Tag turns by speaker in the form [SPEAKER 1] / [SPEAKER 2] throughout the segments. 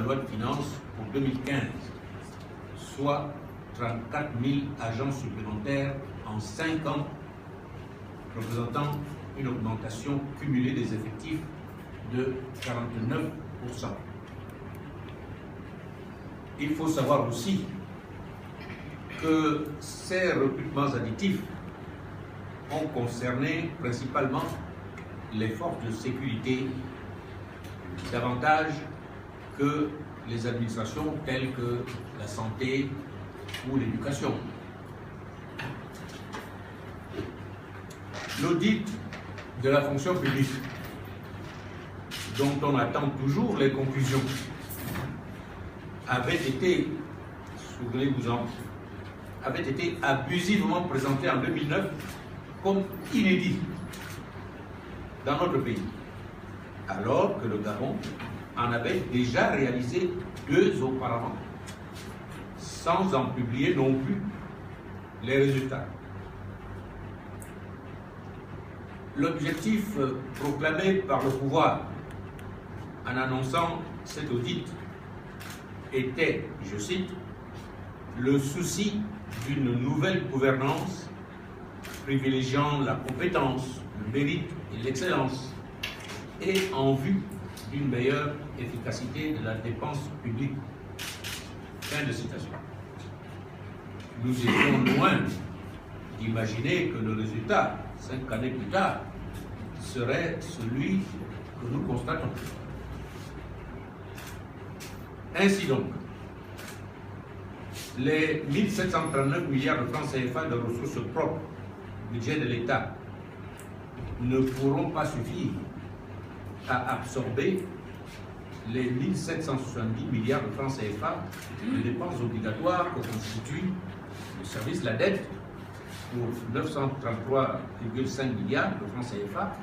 [SPEAKER 1] loi de finances pour 2015, soit 34 000 agents supplémentaires en 5 ans, représentant une augmentation cumulée des effectifs de 49%. Il faut savoir aussi que ces recrutements additifs ont concerné principalement les forces de sécurité davantage que les administrations telles que la santé ou l'éducation. L'audit de la fonction publique, dont on attend toujours les conclusions, avait été, souvenez-vous-en, avait été abusivement présenté en 2009 comme inédit dans notre pays, alors que le Gabon en avait déjà réalisé 2 auparavant, sans en publier non plus les résultats. L'objectif proclamé par le pouvoir en annonçant cet audit était, je cite, le souci d'une nouvelle gouvernance privilégiant la compétence, le mérite et l'excellence, et en vue d'une meilleure efficacité de la dépense publique. Fin de citation. Nous étions loin d'imaginer que le résultat, 5 années plus tard, serait celui que nous constatons. Ainsi donc, les 1739 milliards de francs CFA de ressources propres du budget de l'État ne pourront pas suffire à absorber les 1770 milliards de francs CFA de dépenses obligatoires que constitue le service de la dette pour 933,5 milliards de francs CFA,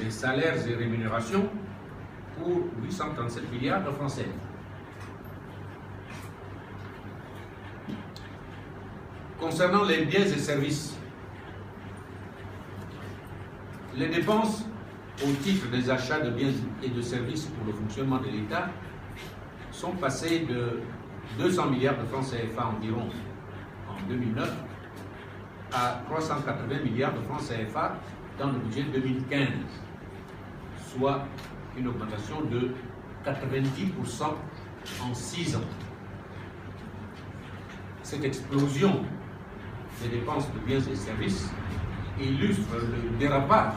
[SPEAKER 1] les salaires et rémunérations pour 837 milliards de francs CFA. Concernant les biens et services, les dépenses au titre des achats de biens et de services pour le fonctionnement de l'État sont passées de 200 milliards de francs CFA environ en 2009 à 380 milliards de francs CFA dans le budget 2015, soit une augmentation de 90% en 6 ans. Cette explosion des dépenses de biens et services illustre le dérapage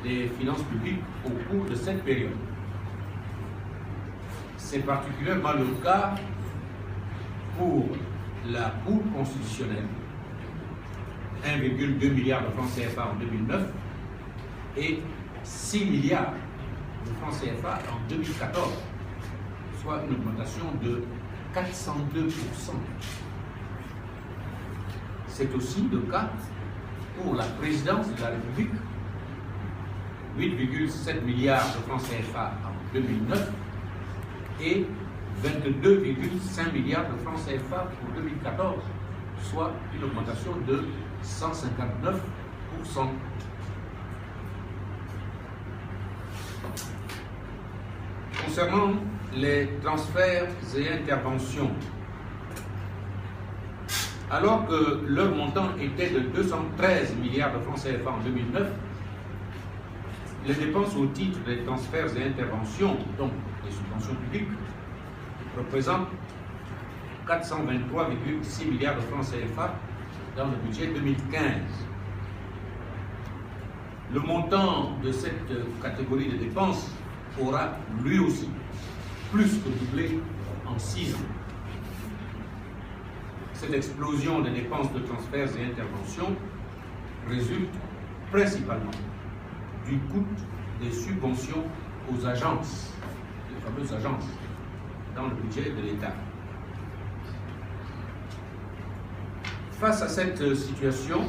[SPEAKER 1] des finances publiques au cours de cette période. C'est particulièrement le cas pour la Cour constitutionnelle, 1,2 milliard de francs CFA en 2009 et 6 milliards de francs CFA en 2014, soit une augmentation de 402%. C'est aussi le cas pour la présidence de la République, 8,7 milliards de francs CFA en 2009 et 22,5 milliards de francs CFA pour 2014, soit une augmentation de 159%. Concernant les transferts et interventions, alors que leur montant était de 213 milliards de francs CFA en 2009, les dépenses au titre des transferts et interventions, donc des subventions publiques, représentent 423,6 milliards de francs CFA dans le budget 2015. Le montant de cette catégorie de dépenses aura lui aussi plus que doublé en 6 ans. Cette explosion des dépenses de transferts et interventions résulte principalement du coût des subventions aux agences, les fameuses agences, dans le budget de l'État. Face à cette situation,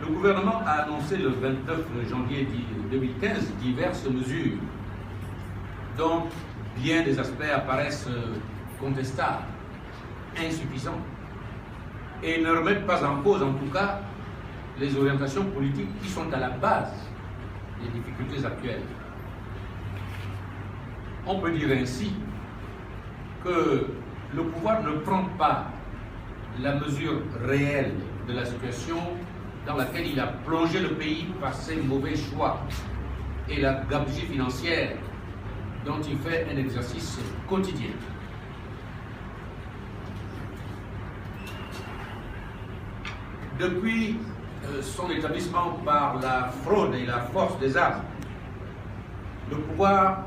[SPEAKER 1] le gouvernement a annoncé le 29 janvier 2015 diverses mesures dont bien des aspects apparaissent contestables, insuffisants, et ne remettent pas en cause, en tout cas, les orientations politiques qui sont à la base des difficultés actuelles. On peut dire ainsi que le pouvoir ne prend pas la mesure réelle de la situation dans laquelle il a plongé le pays par ses mauvais choix et la gabegie financière dont il fait un exercice quotidien. Depuis son établissement par la fraude et la force des armes, le pouvoir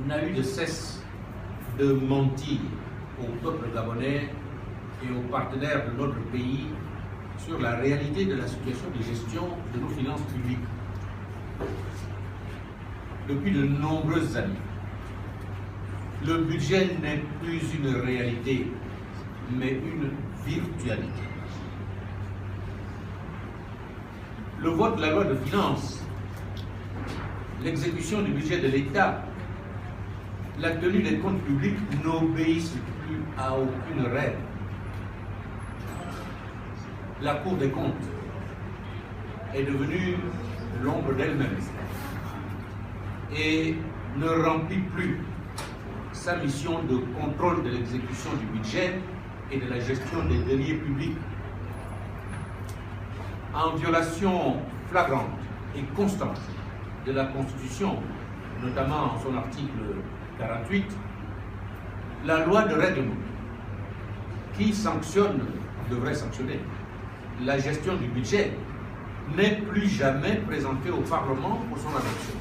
[SPEAKER 1] n'a eu de cesse de mentir au peuple gabonais et aux partenaires de notre pays sur la réalité de la situation de gestion de nos finances publiques. Depuis de nombreuses années, le budget n'est plus une réalité, mais une virtualité. Le vote de la loi de finances, l'exécution du budget de l'État, la tenue des comptes publics n'obéissent plus à aucune règle. La Cour des comptes est devenue l'ombre d'elle-même et ne remplit plus sa mission de contrôle de l'exécution du budget et de la gestion des deniers publics. En violation flagrante et constante de la Constitution, notamment en son article 48, la loi de règlement qui devrait sanctionner la gestion du budget n'est plus jamais présentée au Parlement pour son adoption.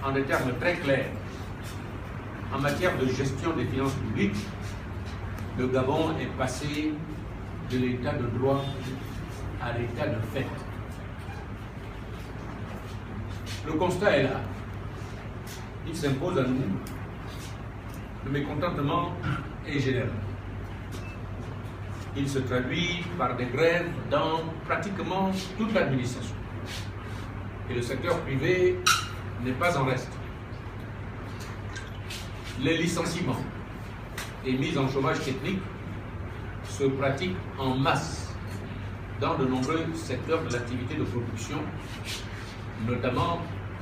[SPEAKER 1] En des termes très clairs, en matière de gestion des finances publiques, le Gabon est passé de l'état de droit à l'état de fait. Le constat est là. Il s'impose à nous. Le mécontentement est général. Il se traduit par des grèves dans pratiquement toute l'administration. Et le secteur privé n'est pas en reste. Les licenciements et mises en chômage technique se pratiquent en masse dans de nombreux secteurs de l'activité de production, notamment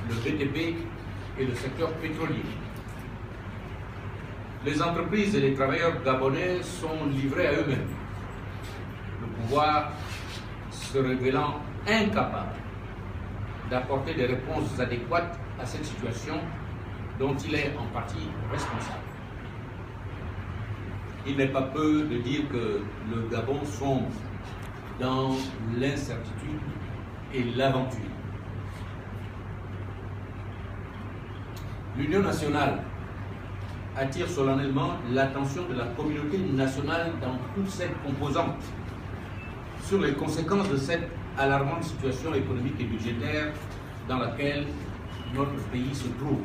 [SPEAKER 1] le BTP et le secteur pétrolier. Les entreprises et les travailleurs gabonais sont livrés à eux-mêmes, le pouvoir se révélant incapable d'apporter des réponses adéquates à cette situation dont il est en partie responsable. Il n'est pas peu de dire que le Gabon sombre dans l'incertitude et l'aventure. L'Union nationale attire solennellement l'attention de la communauté nationale dans toutes ses composantes sur les conséquences de cette alarmante situation économique et budgétaire dans laquelle notre pays se trouve.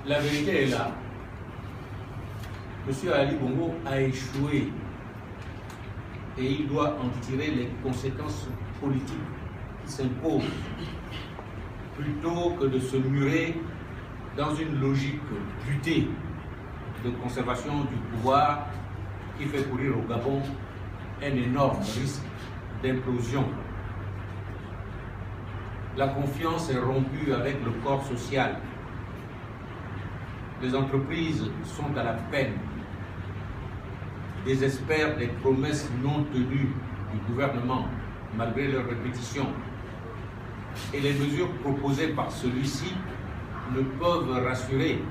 [SPEAKER 1] La vérité est là. M. Ali Bongo a échoué et il doit en tirer les conséquences politiques qui s'imposent plutôt que de se murer dans une logique butée de conservation du pouvoir qui fait courir au Gabon un énorme risque d'implosion. La confiance est rompue avec le corps social. Les entreprises sont à la peine, désespèrent des promesses non tenues du gouvernement malgré leurs répétitions. Et les mesures proposées par celui-ci ne peuvent rassurer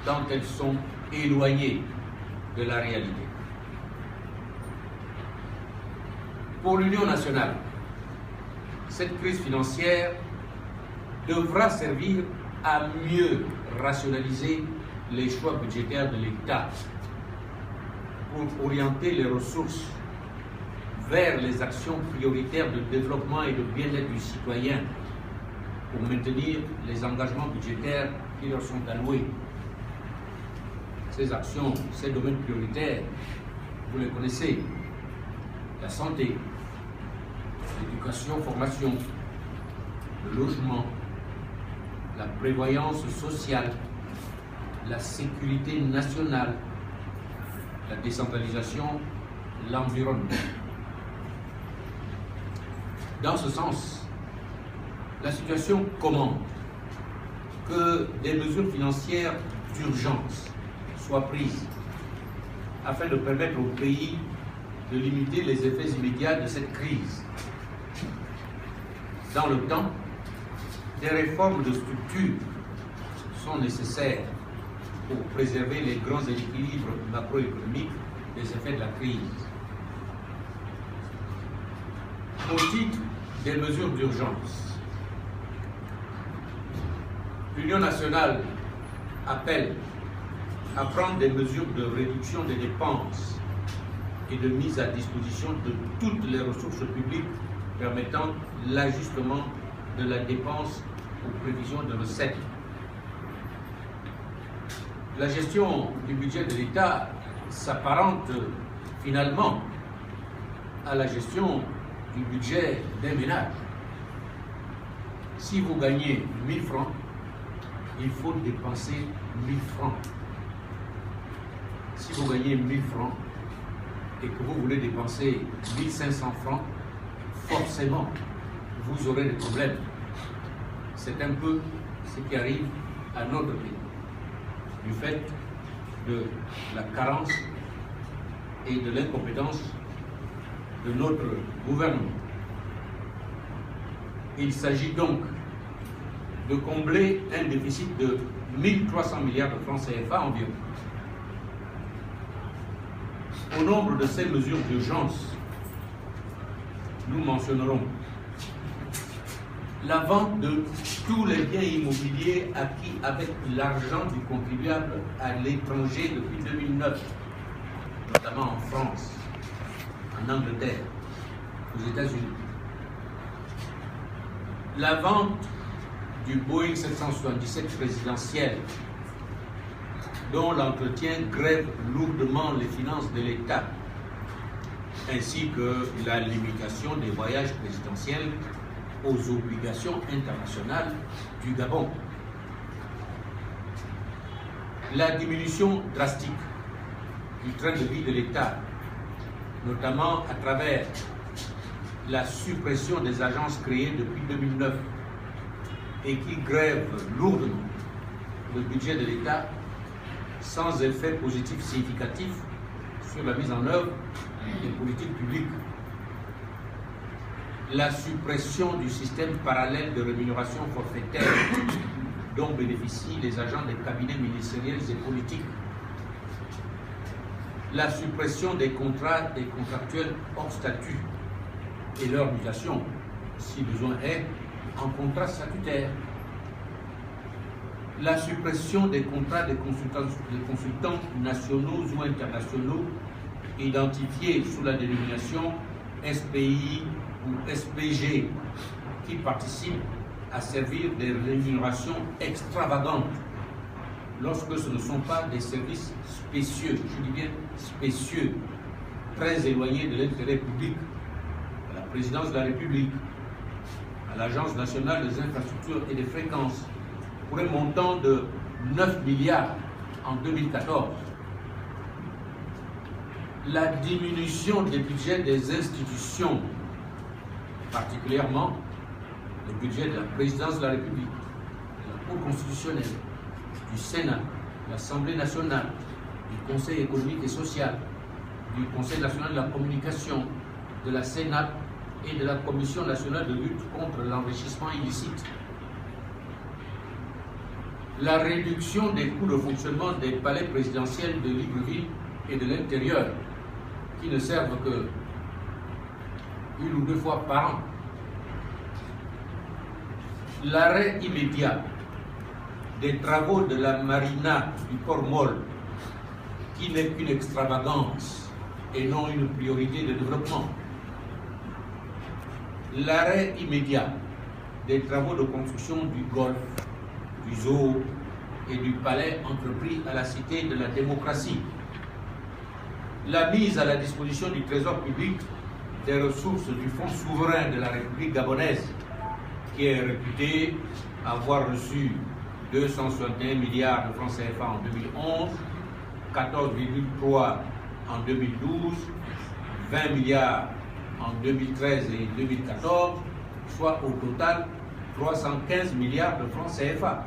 [SPEAKER 1] tant elles sont éloignées de la réalité. Pour l'Union nationale, cette crise financière devra servir à mieux rationaliser les choix budgétaires de l'État pour orienter les ressources vers les actions prioritaires de développement et de bien-être du citoyen, pour maintenir les engagements budgétaires qui leur sont alloués. Ces actions, ces domaines prioritaires, vous les connaissez: la santé, l'éducation, formation, le logement, la prévoyance sociale, la sécurité nationale, la décentralisation, l'environnement. Dans ce sens, la situation commande que des mesures financières d'urgence soient prises afin de permettre au pays de limiter les effets immédiats de cette crise. Dans le temps, des réformes de structure sont nécessaires pour préserver les grands équilibres macroéconomiques des effets de la crise. Au titre des mesures d'urgence, l'Union nationale appelle à prendre des mesures de réduction des dépenses et de mise à disposition de toutes les ressources publiques permettant l'ajustement de la dépense aux prévisions de recettes. La gestion du budget de l'État s'apparente finalement à la gestion du budget d'un ménage. Si vous gagnez 1000 francs, il faut dépenser 1000 francs. Si vous gagnez 1000 francs et que vous voulez dépenser 1500 francs, forcément, vous aurez des problèmes. C'est un peu ce qui arrive à notre pays, du fait de la carence et de l'incompétence de notre gouvernement. Il s'agit donc de combler un déficit de 1300 milliards de francs CFA environ. Au nombre de ces mesures d'urgence, nous mentionnerons la vente de tous les biens immobiliers acquis avec l'argent du contribuable à l'étranger depuis 2009, notamment en France, en Angleterre, aux États-Unis. La vente du Boeing 777 présidentiel, dont l'entretien grève lourdement les finances de l'État, ainsi que la limitation des voyages présidentiels aux obligations internationales du Gabon. La diminution drastique du train de vie de l'État, notamment à travers la suppression des agences créées depuis 2009 et qui grèvent lourdement le budget de l'État sans effet positif significatif sur la mise en œuvre des politiques publiques. La suppression du système parallèle de rémunération forfaitaire dont bénéficient les agents des cabinets ministériels et politiques. La suppression des contrats des contractuels hors statut et leur mutation, si besoin est, en contrat statutaire. La suppression des contrats des consultants nationaux ou internationaux identifiés sous la dénomination SPI ou SPG qui participent à servir des rémunérations extravagantes lorsque ce ne sont pas des services spécieux, je dis bien spécieux, très éloignés de l'intérêt public, à la présidence de la République, à l'Agence nationale des infrastructures et des fréquences, pour un montant de 9 milliards en 2014. La diminution des budgets des institutions, particulièrement le budget de la présidence de la République, de la Cour constitutionnelle, du Sénat, de l'Assemblée nationale, du Conseil économique et social, du Conseil national de la communication, de la Sénat et de la Commission nationale de lutte contre l'enrichissement illicite. La réduction des coûts de fonctionnement des palais présidentiels de Libreville et de l'intérieur, qui ne servent que une ou deux fois par an. L'arrêt immédiat des travaux de la marina du port Molle, qui n'est qu'une extravagance et non une priorité de développement. L'arrêt immédiat des travaux de construction du golfe, du zoo et du palais entrepris à la Cité de la démocratie. La mise à la disposition du Trésor public des ressources du Fonds souverain de la République gabonaise, qui est réputé avoir reçu 261 milliards de francs CFA en 2011, 14,3 en 2012, 20 milliards en 2013 et 2014, soit au total 315 milliards de francs CFA.